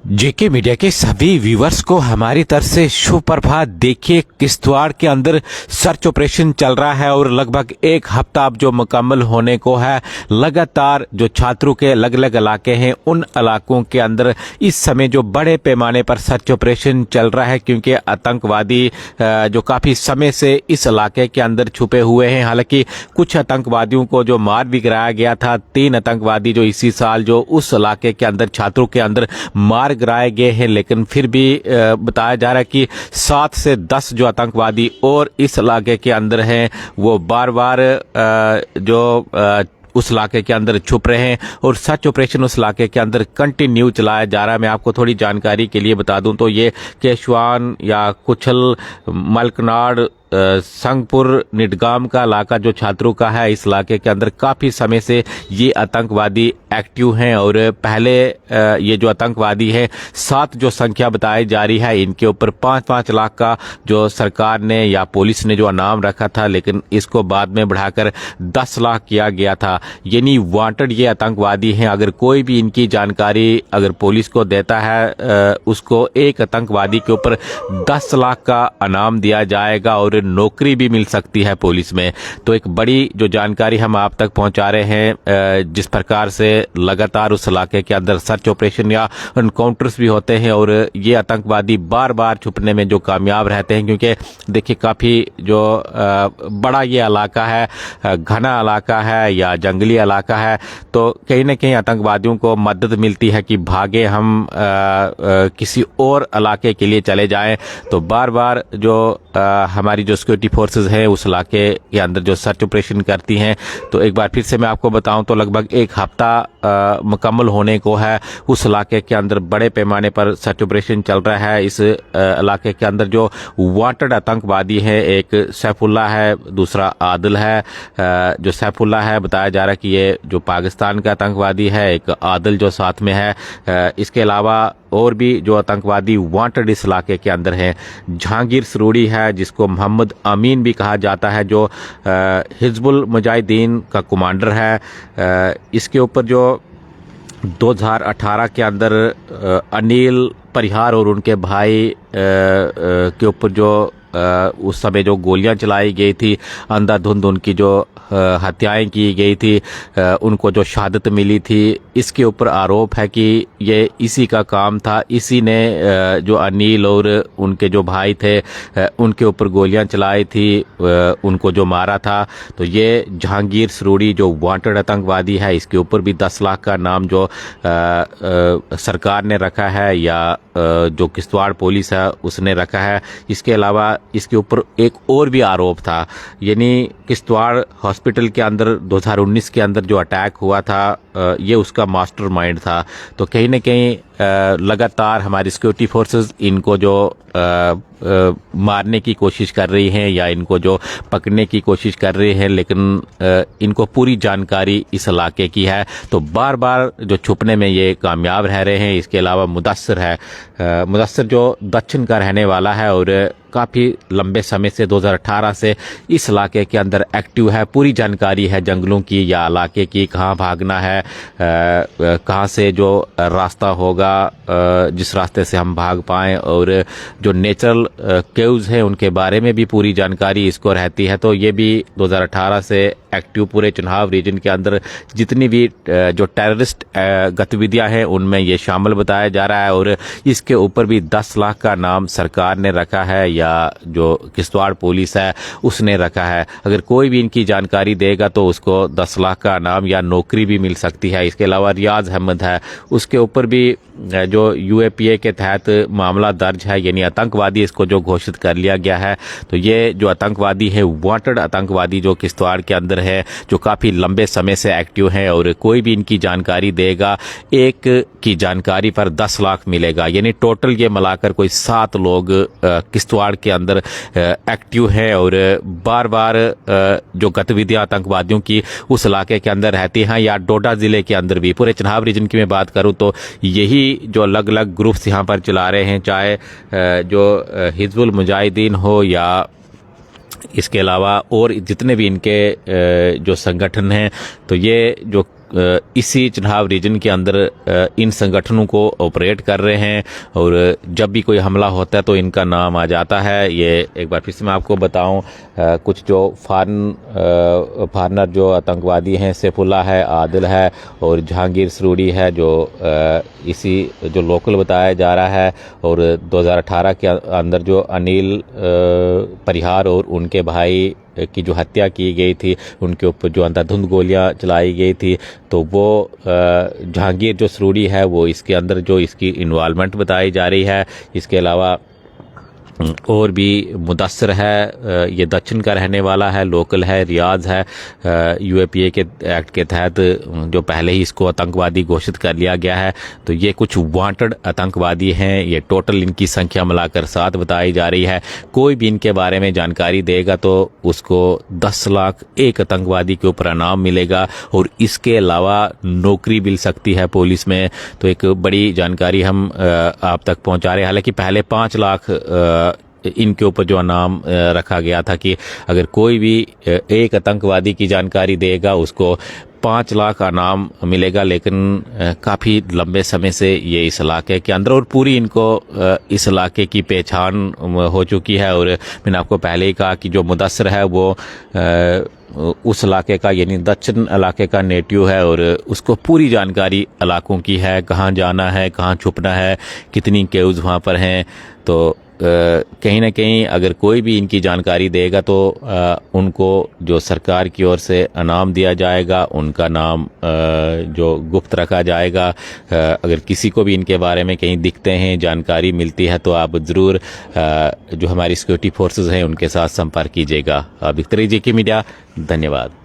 जेके media के सभी viewers को हमारी तरफ से शुभ प्रभात। देखिए, किश्तवाड़ के अंदर सर्च ऑपरेशन चल रहा है और लगभग एक हफ्ता अब जो मुकम्मल होने को है। लगातार जो छात्रों के अलग अलग इलाके हैं, उन इलाकों के अंदर इस समय जो बड़े पैमाने पर सर्च ऑपरेशन चल रहा है, क्योंकि आतंकवादी जो काफी समय से इस इलाके के अंदर छुपे हुए हैं। हालांकि कुछ आतंकवादियों को जो मार भी गिराया गया था, 3 आतंकवादी जो इसी साल जो उस इलाके के अंदर छात्रों के अंदर मार गिराए गए हैं, लेकिन फिर भी बताया जा रहा है कि 7 से 10 जो आतंकवादी और इस इलाके के अंदर हैं, वो बार बार उस इलाके के अंदर छुप रहे हैं और सर्च ऑपरेशन उस इलाके के अंदर कंटिन्यू चलाया जा रहा है। मैं आपको थोड़ी जानकारी के लिए बता दूं तो ये केशवान या कुछल, मलकनाड़, संगपुर, निडगाम का इलाका जो छात्रों का है, इस इलाके के अंदर काफी समय से ये आतंकवादी एक्टिव हैं। और पहले ये जो आतंकवादी है, 7 जो संख्या बताई जा रही है, इनके ऊपर 5-5 लाख का जो सरकार ने या पुलिस ने जो इनाम रखा था, लेकिन इसको बाद में बढ़ाकर 10 लाख किया गया था। यानी वांटेड ये आतंकवादी हैं। अगर कोई भी इनकी जानकारी अगर पुलिस को देता है, उसको एक आतंकवादी के ऊपर 10 लाख का इनाम दिया जाएगा और नौकरी भी मिल सकती है पुलिस में। तो एक बड़ी जो जानकारी हम आप तक पहुंचा रहे हैं, जिस प्रकार से लगातार उस इलाके के अंदर सर्च ऑपरेशन या एनकाउंटर्स भी होते हैं और ये आतंकवादी बार बार छुपने में जो कामयाब रहते हैं, क्योंकि देखिए काफी जो बड़ा ये इलाका है, घना इलाका है या जंगली इलाका है, तो कहीं ना कहीं आतंकवादियों को मदद मिलती है कि भागे हम किसी और इलाके के लिए चले जाएं। तो बार बार जो हमारी जो सिक्योरिटी फोर्सेस हैं उस इलाके के अंदर जो सर्च ऑपरेशन करती हैं। तो एक बार फिर से मैं आपको बताऊं तो लगभग एक हफ्ता मुकम्मल होने को है। उस इलाके के अंदर बड़े पैमाने पर सर्च ऑपरेशन चल रहा है। इस इलाके के अंदर जो वांटेड आतंकवादी है, एक सैफुल्ला है, दूसरा आदिल है। जो सैफुल्ला है, बताया जा रहा है कि ये जो पाकिस्तान का आतंकवादी है, एक आदिल जो साथ में है। इसके अलावा और भी जो आतंकवादी वांटेड इस इलाके के अंदर हैं। जहांगीर सरूड़ी है, जिसको मोहम्मद अमीन भी कहा जाता है, जो हिजबुल मुजाहिदीन का कमांडर है। इसके ऊपर जो 2018 के अंदर अनिल परिहार और उनके भाई के ऊपर जो उस समय जो गोलियां चलाई गई थी, अंधाधुंध उनकी जो हत्याएं की गई थी, उनको जो शहादत मिली थी, इसके ऊपर आरोप है कि ये इसी का काम था। इसी ने जो अनिल और उनके जो भाई थे, उनके ऊपर गोलियां चलाई थी, उनको जो मारा था। तो ये जहांगीर सरूड़ी जो वांटेड आतंकवादी है, इसके ऊपर भी 10 लाख का नाम जो सरकार ने रखा है या जो किश्तवाड़ पुलिस है उसने रखा है। इसके अलावा इसके ऊपर एक और भी आरोप था, यानी किश्तवाड़ हॉस्पिटल के अंदर 2019 के अंदर जो अटैक हुआ था, ये उसका मास्टरमाइंड था। तो कहीं न कहीं लगातार हमारी सिक्योरिटी फोर्सेस इनको जो मारने की कोशिश कर रही हैं या इनको जो पकड़ने की कोशिश कर रही हैं, लेकिन इनको पूरी जानकारी इस इलाके की है, तो बार बार जो छुपने में ये कामयाब रह रहे हैं। इसके अलावा मुदस्सिर है, मुदस्सिर जो दक्षिण का रहने वाला है और काफ़ी लंबे समय से 2018 से इस इलाके के अंदर एक्टिव है। पूरी जानकारी है जंगलों की या इलाके की, कहाँ भागना है, कहाँ से जो रास्ता होगा, जिस रास्ते से हम भाग पाएं, और जो नेचुरल केव्स हैं उनके बारे में भी पूरी जानकारी इसको रहती है। तो ये भी 2018 से एक्टिव पूरे चुनाव रीजन के अंदर जितनी भी जो टेररिस्ट गतिविधियां हैं उनमें ये शामिल बताया जा रहा है। और इसके ऊपर भी 10 लाख का नाम सरकार ने रखा है या जो किश्तवाड़ पुलिस है उसने रखा है। अगर कोई भी इनकी जानकारी देगा तो उसको 10 लाख का नाम या नौकरी भी मिल सकती है। इसके अलावा रियाज अहमद है, उसके ऊपर भी जो यूएपीए के तहत मामला दर्ज है, यानी आतंकवादी इसको जो घोषित कर लिया गया है। तो ये जो आतंकवादी है, वांटेड आतंकवादी जो किश्तवाड़ के अंदर है, जो काफी लंबे समय से एक्टिव है, और कोई भी इनकी जानकारी देगा, एक की जानकारी पर 10 लाख मिलेगा। यानी टोटल ये मिलाकर कोई 7 लोग किश्तवाड़ के अंदर एक्टिव है और बार बार जो गतिविधियां आतंकवादियों की उस इलाके के अंदर रहती हैं। या डोडा जिले के अंदर भी, पूरे चिनाब रीजन की मैं बात करूं तो यही जो अलग अलग ग्रुप्स यहाँ पर चला रहे हैं, चाहे जो हिजबुल मुजाहिदीन हो या इसके अलावा और जितने भी इनके जो संगठन हैं, तो ये जो इसी चिनाब रीजन के अंदर इन संगठनों को ऑपरेट कर रहे हैं और जब भी कोई हमला होता है तो इनका नाम आ जाता है। ये एक बार फिर से मैं आपको बताऊं, कुछ जो फॉरनर जो आतंकवादी हैं, सैफुल्लाह है, आदिल है और जहांगीर सरूरी है, जो इसी जो लोकल बताया जा रहा है। और 2018 के अंदर जो अनिल परिहार और उनके भाई की जो हत्या की गई थी, उनके ऊपर जो अंधाधुंध गोलियां चलाई गई थी, तो वो जहांगीर जो सरूरी है वो इसके अंदर जो इसकी इन्वॉल्वमेंट बताई जा रही है। इसके अलावा और भी मुदस्सर है, ये दक्षिण का रहने वाला है, लोकल है, रियाज है। यूएपीए के एक्ट के तहत जो पहले ही इसको आतंकवादी घोषित कर लिया गया है। तो ये कुछ वांटेड आतंकवादी हैं। ये टोटल इनकी संख्या मिलाकर 7 बताई जा रही है। कोई भी इनके बारे में जानकारी देगा तो उसको 10 लाख एक आतंकवादी के ऊपर इनाम मिलेगा और इसके अलावा नौकरी मिल सकती है पुलिस में। तो एक बड़ी जानकारी हम आप तक पहुंचा रहे हैं। हालांकि पहले 5 लाख इनके ऊपर जो इनाम रखा गया था कि अगर कोई भी एक आतंकवादी की जानकारी देगा उसको 5 लाख इनाम मिलेगा। लेकिन काफ़ी लंबे समय से ये इस इलाके के अंदर और पूरी इनको इस इलाके की पहचान हो चुकी है। और मैंने आपको पहले ही कहा कि जो मुदस्सर है वो उस इलाके का यानी दक्षिण इलाके का नेटिव है और उसको पूरी जानकारी इलाकों की है, कहाँ जाना है, कहाँ छुपना है, कितनी केव्स वहाँ पर हैं। तो कहीं ना कहीं अगर कोई भी इनकी जानकारी देगा तो उनको जो सरकार की ओर से इनाम दिया जाएगा, उनका नाम जो गुप्त रखा जाएगा। अगर किसी को भी इनके बारे में कहीं दिखते हैं, जानकारी मिलती है, तो आप ज़रूर जो हमारी सिक्योरिटी फोर्सेस हैं उनके साथ संपर्क कीजिएगा। बिख्तरी जी की मीडिया, धन्यवाद।